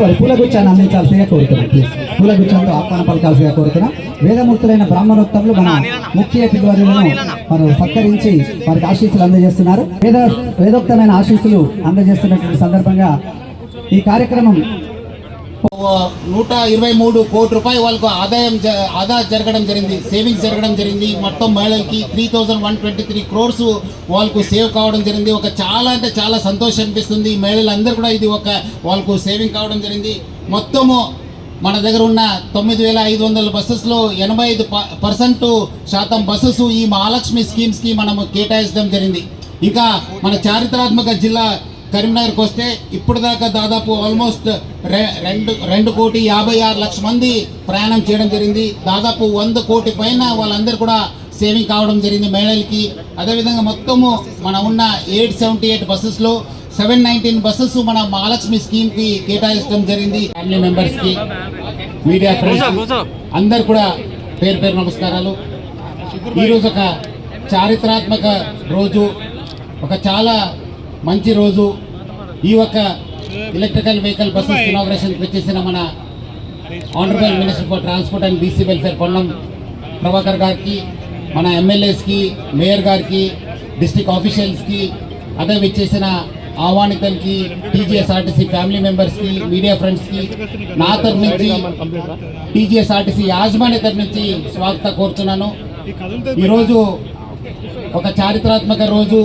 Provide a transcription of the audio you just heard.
వారి పూలగుచ్చాన్ని అందించాల్సిందిగా కోరుతున్నాం. ప్లీజ్ పూలగుచ్చాలతో ఆహ్వానం పలకాల్సిగా కోరుతున్నాం. వేదమూర్తులైన బ్రాహ్మణోత్తములు మన ముఖ్య అతిథులను వారు సత్కరించి వారికి ఆశీస్సులు అందజేస్తున్నారు. వేదోక్తమైన ఆశీస్సులు అందజేస్తున్నటువంటి సందర్భంగా ఈ కార్యక్రమం 123 కోట్ల రూపాయలు వాళ్ళకు ఆదా జరగడం జరిగింది, సేవింగ్స్ జరగడం జరిగింది. మొత్తం మహిళలకి 3123 క్రోర్స్ వాళ్ళకు సేవ్ కావడం జరిగింది. ఒక చాలా అంటే చాలా సంతోషం అనిపిస్తుంది. మహిళలందరూ కూడా ఇది ఒక వాళ్ళకు సేవింగ్ కావడం జరిగింది. మొత్తము మన దగ్గర ఉన్న 9500 బస్సెస్లో 85% బస్సెస్ ఈ మహాలక్ష్మి స్కీమ్స్కి మనము కేటాయించడం జరిగింది. ఇంకా మన చారిత్రాత్మక జిల్లా కరీంనగర్కి వస్తే ఇప్పుడు దాకా దాదాపు ఆల్మోస్ట్ 2,56,00,000 మంది ప్రయాణం చేయడం జరిగింది. దాదాపు 100 కోటి పైన వాళ్ళందరూ కూడా సేవింగ్ కావడం జరిగింది మహిళలకి. అదేవిధంగా మొత్తము మన ఉన్న 878 బస్సెస్లో 719 బస్సెస్ మన మహాలక్ష్మి స్కీమ్కి కేటాయించడం జరిగింది. ఫ్యామిలీ మెంబర్స్కి, మీడియా ఫ్రెండ్స్ అందరు కూడా పేరు పేరు నమస్కారాలు. ఈరోజు ఒక చారిత్రాత్మక రోజు, ఒక చాలా మంచి రోజు. ఈ ఒక్క ఎలక్ట్రికల్ వెహికల్ బస్సెస్ ఇనాగ్రేషన్కి వచ్చేసిన మన honourable minister for transport and BC welfare Ponnam Prabhakar గారికి, మన ఎమ్మెల్యేస్కి, మేయర్ గారికి, డిస్ట్రిక్ట్ ఆఫీషియల్స్కి, అదే వచ్చేసిన ఆహ్వానితులకి, టీజీఎస్ఆర్టీసీ ఫ్యామిలీ మెంబర్స్కి, మీడియా ఫ్రెండ్స్కి నా తరఫు నుంచి, టీజీఎస్ఆర్టీసీ యాజమాన్య తరఫు నుంచి స్వాగతం కోరుతున్నాను. ఈరోజు ఒక చారిత్రాత్మక రోజు.